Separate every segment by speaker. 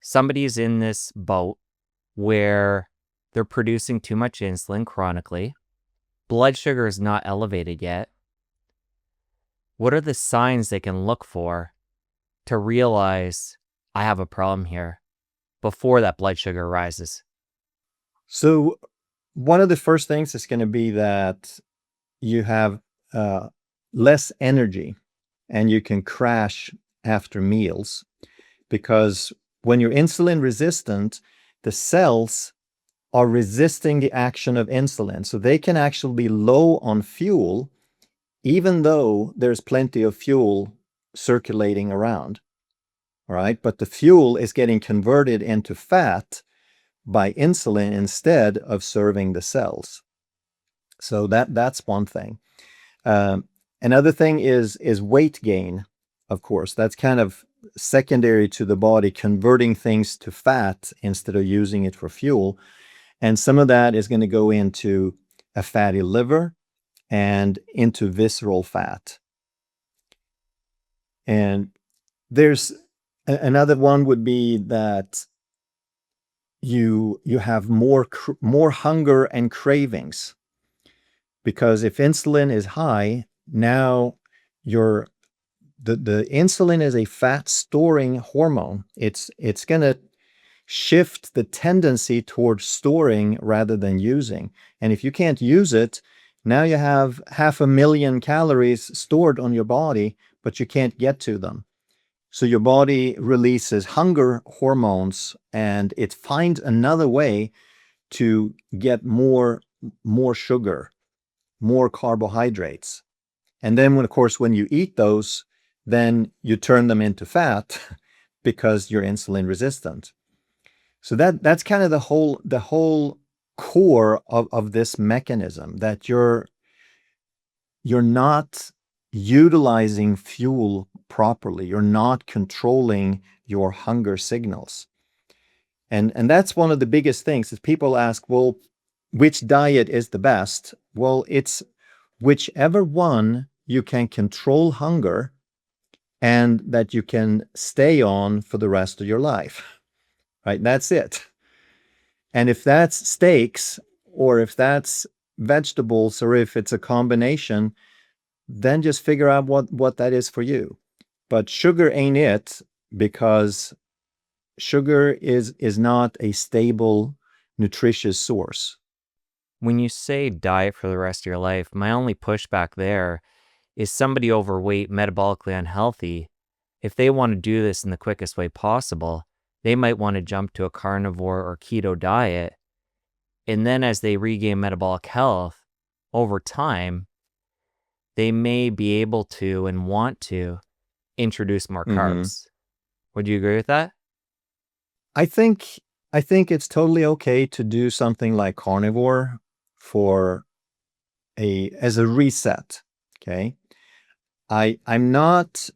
Speaker 1: somebody's in this boat where they're producing too much insulin chronically. Blood sugar is not elevated yet. What are the signs they can look for to realize I have a problem here before that blood sugar rises?
Speaker 2: So one of the first things is going to be that you have less energy and you can crash after meals, because when you're insulin resistant, the cells are resisting the action of insulin. So they can actually be low on fuel, even though there's plenty of fuel circulating around. All right. But the fuel is getting converted into fat by insulin instead of serving the cells. So that's one thing. Another thing is weight gain, of course. That's kind of secondary to the body converting things to fat instead of using it for fuel. And some of that is going to go into a fatty liver and into visceral fat. And there's another one would be that you have more hunger and cravings, because if insulin is high, now the insulin is a fat storing hormone. It's going to shift the tendency towards storing rather than using. And if you can't use it, now you have 500,000 calories stored on your body, but you can't get to them. So your body releases hunger hormones and it finds another way to get more sugar, more carbohydrates. And then when you eat those, then you turn them into fat because you're insulin resistant. So that's kind of the whole core of this mechanism, that you're not utilizing fuel properly. You're not controlling your hunger signals. And that's one of the biggest things is people ask, well, which diet is the best? Well, it's whichever one you can control hunger and that you can stay on for the rest of your life, right? That's it. And if that's steaks or if that's vegetables or if it's a combination, then just figure out what that is for you. But sugar ain't it, because sugar is not a stable, nutritious source.
Speaker 1: When you say diet for the rest of your life, my only pushback there is somebody overweight, metabolically unhealthy. If they want to do this in the quickest way possible, they might want to jump to a carnivore or keto diet. And then as they regain metabolic health over time, they may be able to and want to introduce more carbs. Would you agree with that?
Speaker 2: I think it's totally okay to do something like carnivore as a reset. Okay. I'm not,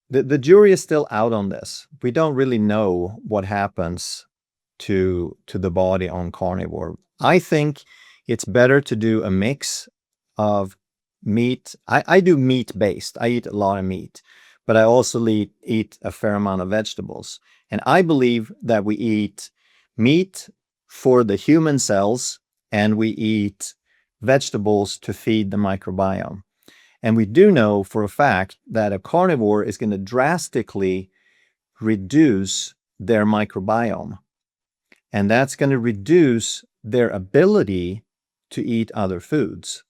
Speaker 2: the jury is still out on this. We don't really know what happens to the body on carnivore. I think it's better to do a mix of meat. I do meat-based. I eat a lot of meat, but I also eat a fair amount of vegetables. And I believe that we eat meat for the human cells and we eat vegetables to feed the microbiome. And we do know for a fact that a carnivore is going to drastically reduce their microbiome. And that's going to reduce their ability to eat other foods.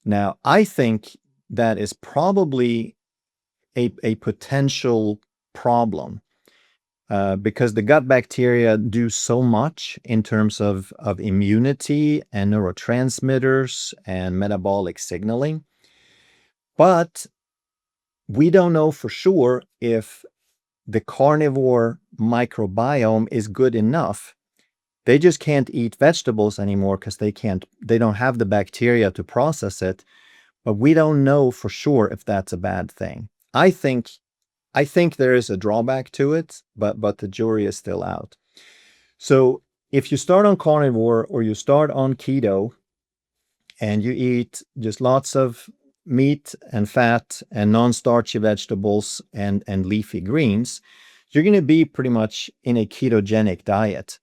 Speaker 2: Now, I think that is probably a potential problem because the gut bacteria do so much in terms of immunity and neurotransmitters and metabolic signaling. But we don't know for sure if the carnivore microbiome is good enough. They just can't eat vegetables anymore because they don't have the bacteria to process it. But we don't know for sure if that's a bad thing. I think there is a drawback to it, but the jury is still out. So if you start on carnivore or you start on keto and you eat just lots of meat and fat and non-starchy vegetables and leafy greens, you're going to be pretty much in a ketogenic diet.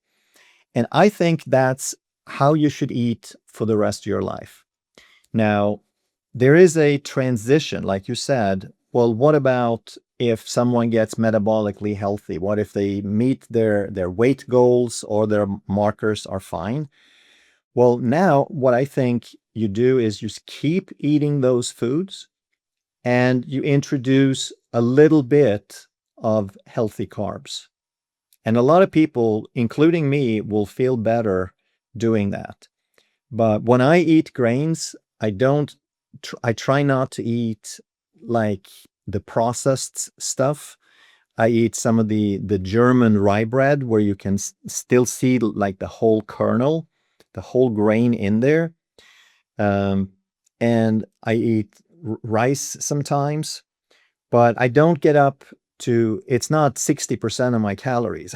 Speaker 2: And I think that's how you should eat for the rest of your life. Now, there is a transition, like you said. Well, what about if someone gets metabolically healthy? What if they meet their weight goals or their markers are fine? Well, now what I think you do is just keep eating those foods and you introduce a little bit of healthy carbs. And a lot of people, including me, will feel better doing that. But when I eat grains, I try not to eat like the processed stuff. I eat some of the German rye bread where you can still see like the whole kernel, the whole grain in there. And I eat rice sometimes, but I don't get up to, it's not 60% of my calories,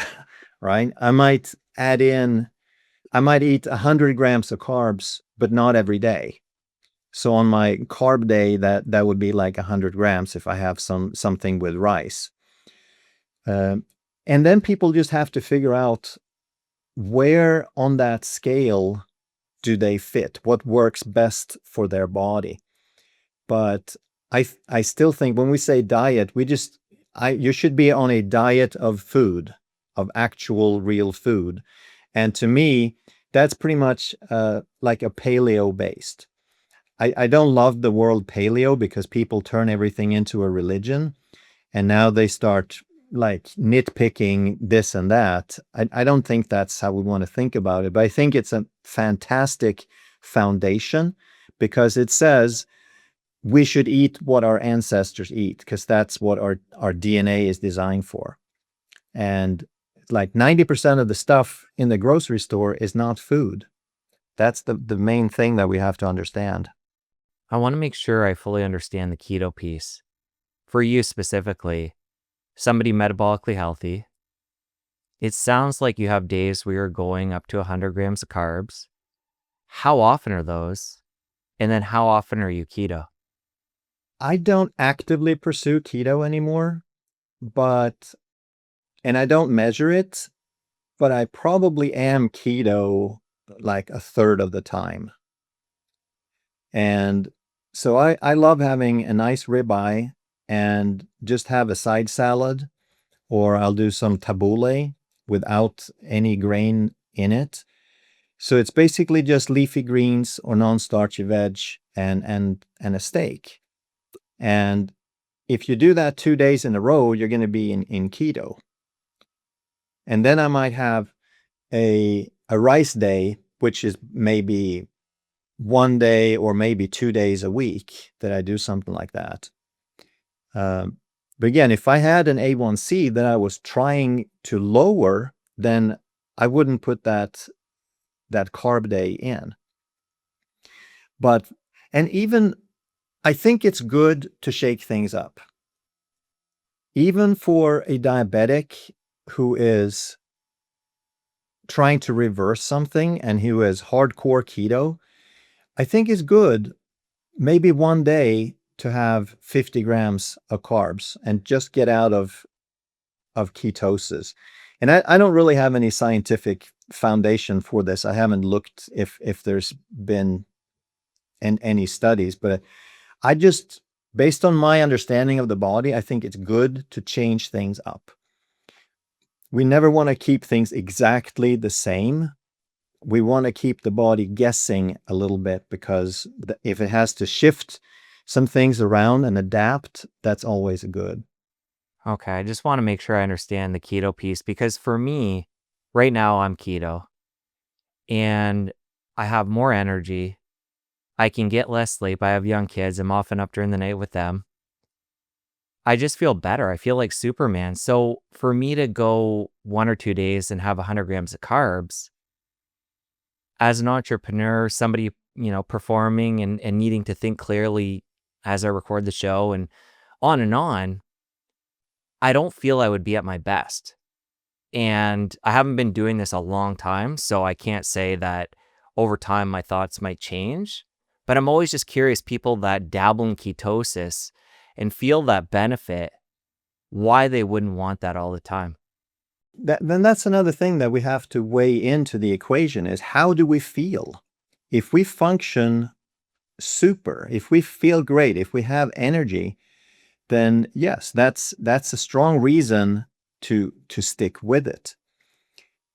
Speaker 2: right? I might eat 100 grams of carbs, but not every day. So on my carb day, that would be like 100 grams if I have something with rice. And then people just have to figure out where on that scale do they fit, what works best for their body. But I still think when we say diet, you should be on a diet of food, of actual real food. And to me, that's pretty much like a paleo based. I don't love the word paleo because people turn everything into a religion and now they start like nitpicking this and that. I don't think that's how we want to think about it, but I think it's a fantastic foundation because it says we should eat what our ancestors eat because that's what our DNA is designed for. And like 90% of the stuff in the grocery store is not food. That's the main thing that we have to understand.
Speaker 1: I want to make sure I fully understand the keto piece. For you specifically, somebody metabolically healthy, it sounds like you have days where you're going up to 100 grams of carbs. How often are those? And then how often are you keto?
Speaker 2: I don't actively pursue keto anymore, and I don't measure it, but I probably am keto like a third of the time. And so I love having a nice ribeye and just have a side salad, or I'll do some tabbouleh without any grain in it. So it's basically just leafy greens or non-starchy veg and a steak. And if you do that 2 days in a row, you're going to be in keto. And then I might have a rice day, which is maybe 1 day or maybe 2 days a week that I do something like that. But again, if I had an A1C that I was trying to lower, then I wouldn't put that carb day in. And even I think it's good to shake things up. Even for a diabetic who is trying to reverse something and who is hardcore keto, I think it's good maybe one day to have 50 grams of carbs and just get out of ketosis. And I don't really have any scientific foundation for this. I haven't looked if there's been any studies, but I just, based on my understanding of the body, I think it's good to change things up. We never want to keep things exactly the same. We want to keep the body guessing a little bit because if it has to shift some things around and adapt, that's always good.
Speaker 1: Okay, I just want to make sure I understand the keto piece because for me, right now I'm keto and I have more energy. I can get less sleep. I have young kids. I'm often up during the night with them. I just feel better. I feel like Superman. So for me to go 1 or 2 days and have 100 grams of carbs, as an entrepreneur, somebody, performing and needing to think clearly as I record the show and on, I don't feel I would be at my best. And I haven't been doing this a long time, so I can't say that over time my thoughts might change. But I'm always just curious, people that dabble in ketosis and feel that benefit, why they wouldn't want that all the time.
Speaker 2: Then that's another thing that we have to weigh into the equation is how do we feel? If we function super, if we feel great, if we have energy, then yes, that's a strong reason to stick with it.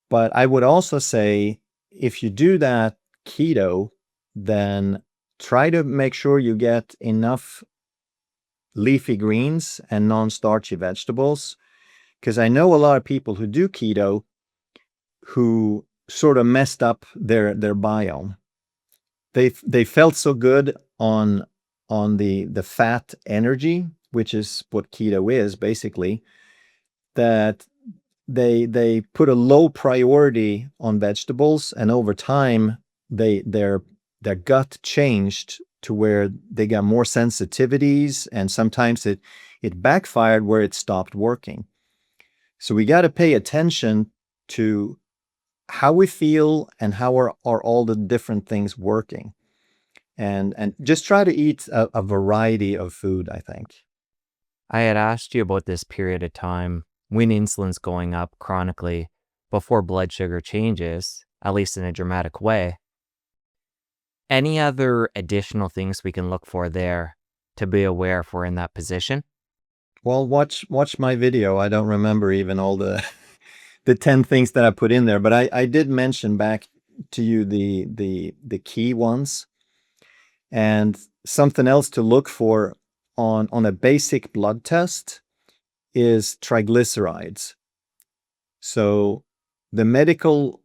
Speaker 2: But I would also say if you do that keto, then try to make sure you get enough leafy greens and non-starchy vegetables. Because I know a lot of people who do keto who sort of messed up their biome. They felt so good on the fat energy, which is what keto is basically, that they put a low priority on vegetables, and over time their gut changed to where they got more sensitivities, and sometimes it backfired where it stopped working. So we got to pay attention to how we feel and how are all the different things working, and just try to eat a variety of food, I think.
Speaker 1: I had asked you about this period of time when insulin's going up chronically before blood sugar changes, at least in a dramatic way. Any other additional things we can look for there to be aware if we're in that position?
Speaker 2: Well, watch my video. I don't remember even all the 10 things that I put in there, but I did mention back to you the key ones. And something else to look for on a basic blood test is triglycerides. So the medical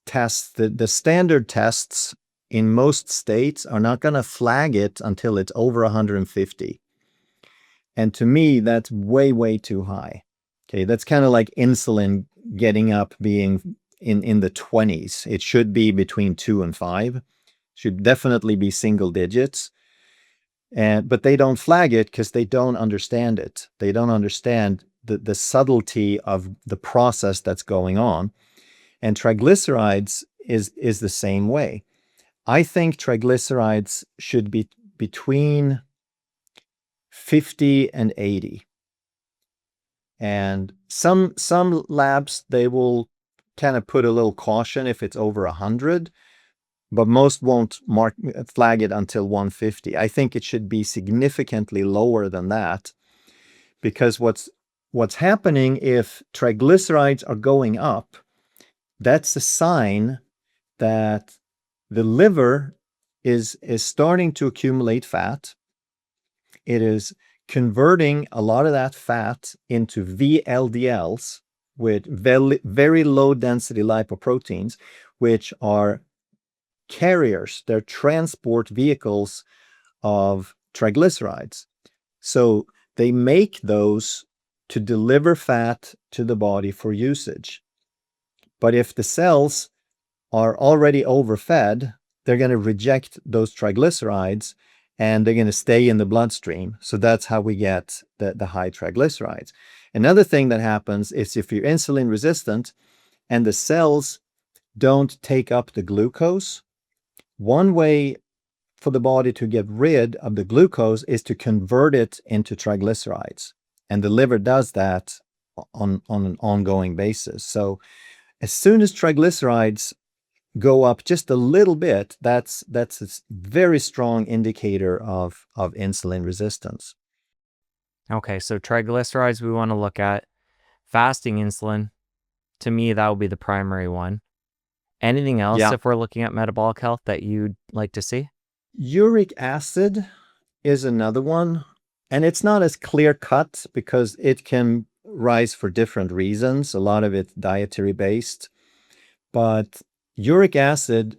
Speaker 2: tests, the standard tests in most states are not going to flag it until it's over 150. And to me, that's way too high. Okay, that's kind of like insulin getting up being in the 20s. It should be between 2 and 5. Should definitely be single digits. But they don't flag it because they don't understand it. They don't understand the subtlety of the process that's going on. And triglycerides is the same way. I think triglycerides should be between 50 and 80. And some labs, they will kind of put a little caution if it's over 100, but most won't flag it until 150. I think it should be significantly lower than that, because what's happening if triglycerides are going up, that's a sign that the liver is starting to accumulate fat. It is converting a lot of that fat into VLDLs, with very low density lipoproteins, which are carriers, they're transport vehicles of triglycerides. So they make those to deliver fat to the body for usage. But if the cells are already overfed, they're going to reject those triglycerides and they're going to stay in the bloodstream. So that's how we get the high triglycerides. Another thing that happens is if you're insulin resistant and the cells don't take up the glucose, one way for the body to get rid of the glucose is to convert it into triglycerides. And the liver does that on an ongoing basis. So as soon as triglycerides go up just a little bit, that's a very strong indicator of insulin resistance.
Speaker 1: Okay, so triglycerides we want to look at. Fasting insulin, to me, that would be the primary one. Anything else if we're looking at metabolic health that you'd like to see?
Speaker 2: Uric acid is another one, and it's not as clear cut because it can rise for different reasons, a lot of it dietary based. But uric acid,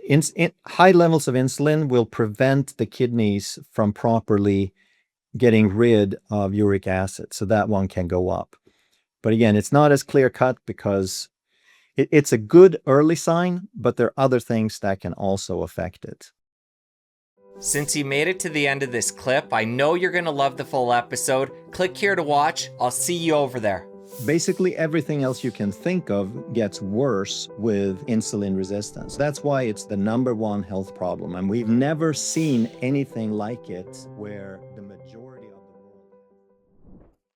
Speaker 2: high levels of insulin will prevent the kidneys from properly getting rid of uric acid. So that one can go up. But again, it's not as clear cut because it's a good early sign, but there are other things that can also affect it.
Speaker 1: Since you made it to the end of this clip, I know you're going to love the full episode. Click here to watch. I'll see you over there.
Speaker 2: Basically, everything else you can think of gets worse with insulin resistance. That's why it's the #1 health problem. And we've never seen anything like it where the